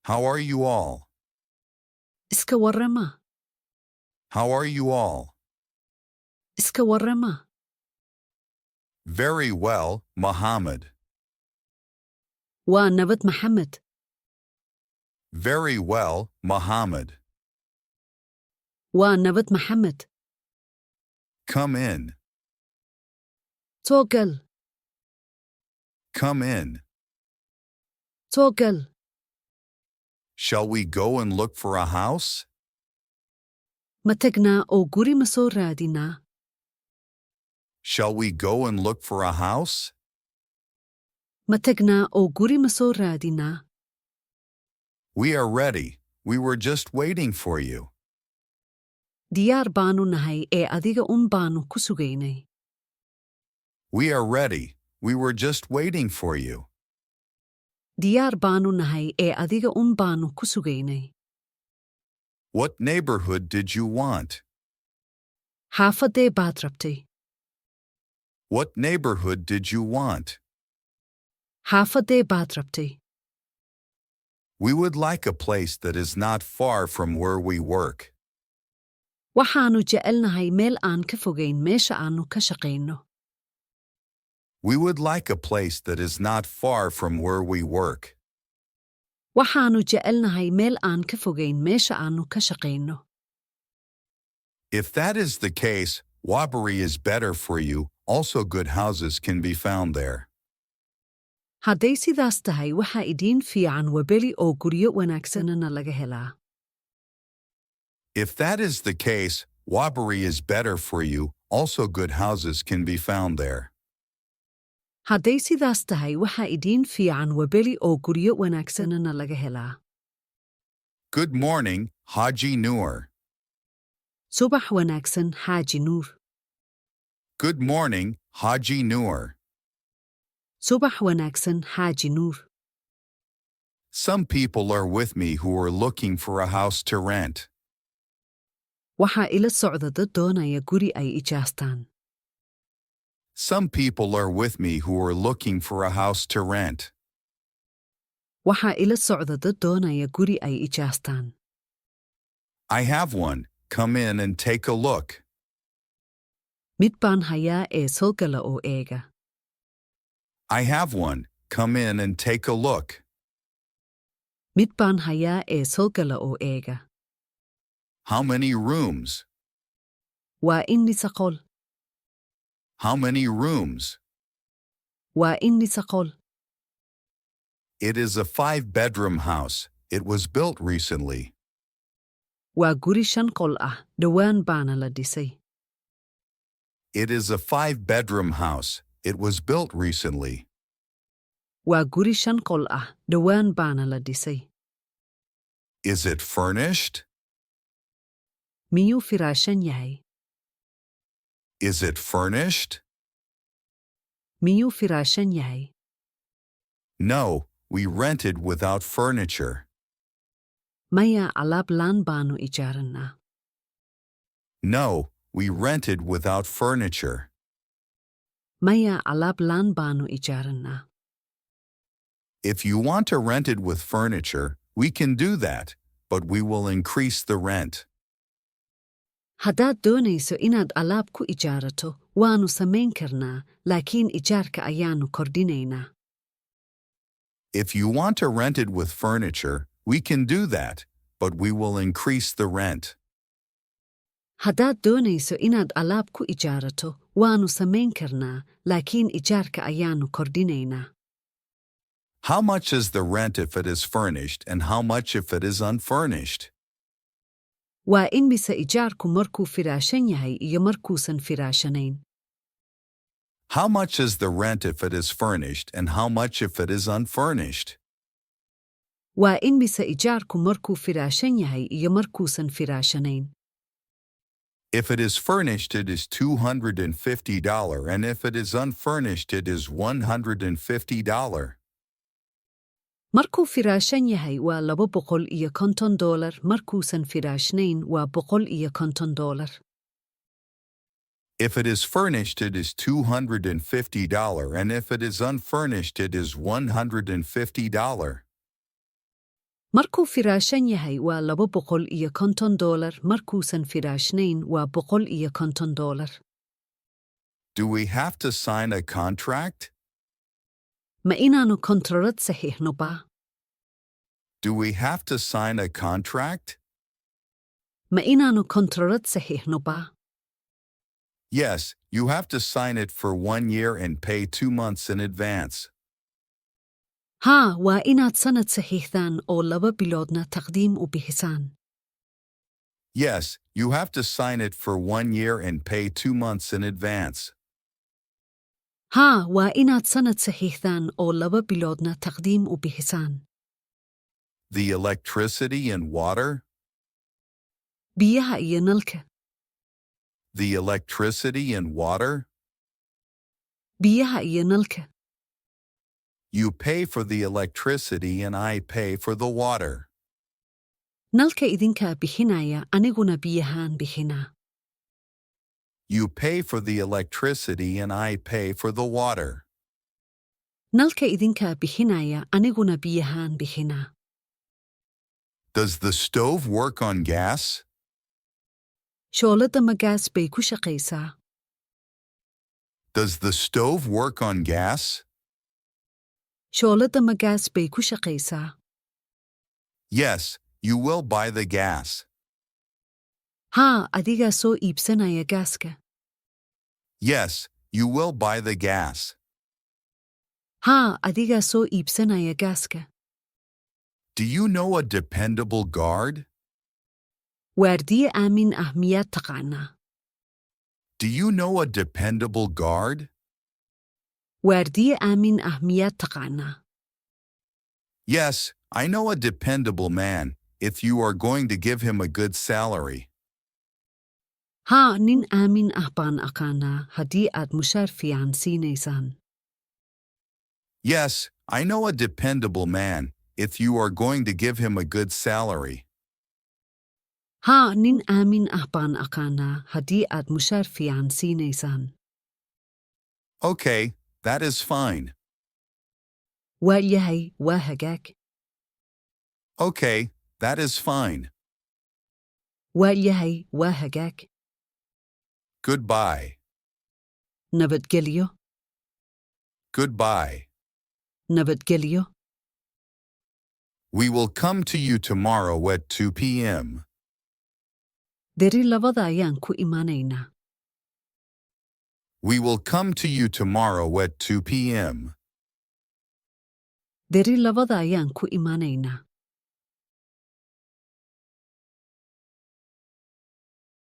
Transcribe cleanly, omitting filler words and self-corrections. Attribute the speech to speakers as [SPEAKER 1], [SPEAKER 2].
[SPEAKER 1] How are you all?
[SPEAKER 2] Iska warrama.
[SPEAKER 1] How are you all?
[SPEAKER 2] Iska warrama.
[SPEAKER 1] Very well, Muhammad.
[SPEAKER 2] Waa nabad Maxamed.
[SPEAKER 1] Very well, Muhammad.
[SPEAKER 2] Waa nabad Maxamed.
[SPEAKER 1] Come in.
[SPEAKER 2] Soo gal.
[SPEAKER 1] Come in.
[SPEAKER 2] Soo gal.
[SPEAKER 1] Shall we go and look for a house?
[SPEAKER 2] Ma tagnaa oo guri ma soo raadinaa?
[SPEAKER 1] Shall we go and look for a house?
[SPEAKER 2] Ma tagnaa oo guri ma soo raadinaa?
[SPEAKER 1] We are ready. We were just waiting for you.
[SPEAKER 2] Diyaar baanu nahay ee adiga baanu ku sugaynay.
[SPEAKER 1] We are ready. We were just waiting for you.
[SPEAKER 2] Diyaar baanu nahay ee adiga baanu ku sugaynay.
[SPEAKER 1] What neighborhood did you want?
[SPEAKER 2] Xaafadee baad rabtay?
[SPEAKER 1] What neighborhood did you want?
[SPEAKER 2] Xaafadee baad rabtay?
[SPEAKER 1] We would like a place that is not far from where we work.
[SPEAKER 2] Waxaanu jecelnahay meel aan ka fogayn meesha aanu ka shaqayno.
[SPEAKER 1] We would like a place that is not far from where we work.
[SPEAKER 2] Waxaanu jecelnahay meel aan ka fogayn meesha aanu ka shaqayno.
[SPEAKER 1] If that is the case, Wabari is better for you. Also good houses can be found there.
[SPEAKER 2] Hadday sidaas tahay waxa idiin fiican Wabeli oo guryo wanaagsanana laga helaa.
[SPEAKER 1] If that is the case, Wabari is better for you. Also good houses can be found there.
[SPEAKER 2] Hadday sidaas tahay waxa idiin fiican Wabeli oo guryo wanaagsanana laga helaa.
[SPEAKER 1] Good morning, Haji Noor.
[SPEAKER 2] Subax wanaagsan, Xaaji Nuur.
[SPEAKER 1] Good morning, Haji Noor.
[SPEAKER 2] Subax wanaagsan, Xaaji Nuur.
[SPEAKER 1] Some people are with me who are looking for a house to rent.
[SPEAKER 2] Waxa ila socda dad doonaya guri ay ijaastaan.
[SPEAKER 1] Some people are with me who are looking for a house to rent.
[SPEAKER 2] Waxa ila socda dad doonaya guri ay ijaastaan.
[SPEAKER 1] I have one. Come in and take a look.
[SPEAKER 2] Mid baan hayaa ee soo gala oo eega.
[SPEAKER 1] I have one. Come in and take a look.
[SPEAKER 2] Mid baan hayaa ee soo gala oo eega.
[SPEAKER 1] How many rooms?
[SPEAKER 2] Waa immisa qol?
[SPEAKER 1] How many rooms?
[SPEAKER 2] Waa immisa qol?
[SPEAKER 1] It is a 5-bedroom house. It was built recently.
[SPEAKER 2] Waa guri 5 qol ah, dhawaan baana la dhisay.
[SPEAKER 1] It is a 5-bedroom house. It was built recently.
[SPEAKER 2] Waa guri 5 qol ah, dhawaan baana la dhisay.
[SPEAKER 1] Is it furnished?
[SPEAKER 2] Miyuu firaashan yahay?
[SPEAKER 1] Is it furnished?
[SPEAKER 2] Miyuu firaashan yahay?
[SPEAKER 1] No, we rented without furniture.
[SPEAKER 2] Maya alaab laan baanu ijaarannaa.
[SPEAKER 1] No, we rented without furniture.
[SPEAKER 2] Maya alaab laan baanu ijaarannaa.
[SPEAKER 1] If you want to rent it with furniture, we can do that, but we will increase the rent.
[SPEAKER 2] Haddaad doonayso inaad alaab ku ijaarato, waanu samayn karnaa, laakiin ijaarka ayaanu kordhinaynaa.
[SPEAKER 1] If you want to rent it with furniture, we can do that, but we will increase the rent.
[SPEAKER 2] Haddaad doonayso inaad alaab ku ijaarato, waanu samayn karnaa, laakiin ijaarka ayaanu kordhinaynaa.
[SPEAKER 1] How much is the rent if it is furnished and how much if it is unfurnished?
[SPEAKER 2] Waa immisa ijaarku markuu firaashan yahay iyo markuusan firaashanayn.
[SPEAKER 1] How much is the rent if it is furnished and how much if it is unfurnished?
[SPEAKER 2] Waa immisa ijaarku markuu firaashan yahay iyo markuusan firaashanayn.
[SPEAKER 1] If it is furnished, it is $250, and if it is unfurnished, it is $150.
[SPEAKER 2] Markuu firaashan yahay waa $250, markuusan firaashnayn waa $150.
[SPEAKER 1] If it is furnished, it is $250, and if it is unfurnished, it is $150.
[SPEAKER 2] Markuu firaashan yahay waa $250, markuusan firaashnayn waa $150.
[SPEAKER 1] Do we have to sign a contract?
[SPEAKER 2] Ma inaanu kontrarad saxiixno ba?
[SPEAKER 1] Do we have to sign a contract?
[SPEAKER 2] Ma inaanu kontrarad saxiixno ba?
[SPEAKER 1] Yes, you have to sign it for 1 year and pay 2 months in advance.
[SPEAKER 2] Haa, waa inaad sanad saxiixdaan oo 2 biloodna taqdiim u bixisaan.
[SPEAKER 1] Yes, you have to sign it for 1 year and pay 2 months in advance.
[SPEAKER 2] Haa, waa inaad sanad saxiixdaan oo 2 biloodna taqdiim u bixisaan.
[SPEAKER 1] The electricity and water?
[SPEAKER 2] Biyaha iyo nalka.
[SPEAKER 1] The electricity and water?
[SPEAKER 2] Biyaha iyo nalka.
[SPEAKER 1] You pay for the electricity and I pay for the water.
[SPEAKER 2] Nalka idinkaa bixinaya, aniguna biyahaan bixinaa.
[SPEAKER 1] You pay for the electricity and I pay for the water.
[SPEAKER 2] Nalka idinkaa bixinaya, aniguna biyahaan bixinaa.
[SPEAKER 1] Does the stove work on gas?
[SPEAKER 2] Shoolada ma gaas bay ku shaqaysaa?
[SPEAKER 1] Does the stove work on gas?
[SPEAKER 2] Shoolada ma gaas bay ku shaqaysaa?
[SPEAKER 1] Yes, you will buy the gas.
[SPEAKER 2] Haa, adigaa soo iibsanaya gaaska.
[SPEAKER 1] Yes, you will buy the gas.
[SPEAKER 2] Haa, adigaa soo iibsanaya gaaska.
[SPEAKER 1] Do you know a dependable guard?
[SPEAKER 2] Waardiye aamin ah miyaad taqaanaa?
[SPEAKER 1] Do you know a dependable guard?
[SPEAKER 2] Waardiye aamin ah miyaad taqaanaa?
[SPEAKER 1] Yes, I know a dependable man, if you are going to give him a good salary.
[SPEAKER 2] Haa, nin aamin ah baan aqaanaa haddii aad mushaar fiican siinaysaan.
[SPEAKER 1] Yes, I know a dependable man, if you are going to give him a good salary.
[SPEAKER 2] Haa, nin aamin ah baan aqaanaa haddii aad mushaar fiican siinaysaan.
[SPEAKER 1] Okay, that is fine.
[SPEAKER 2] Waa yahay, waa hagaag.
[SPEAKER 1] Okay, that is fine.
[SPEAKER 2] Waa yahay, waa hagaag.
[SPEAKER 1] Goodbye.
[SPEAKER 2] Nabadgelyo.
[SPEAKER 1] Goodbye.
[SPEAKER 2] Nabadgelyo.
[SPEAKER 1] We will come to you tomorrow at 2 p.m.
[SPEAKER 2] Deri labada ayaan ku imanaynaa.
[SPEAKER 1] We will come to you tomorrow at 2 p.m.
[SPEAKER 2] Deri labada ayaan ku imanaynaa.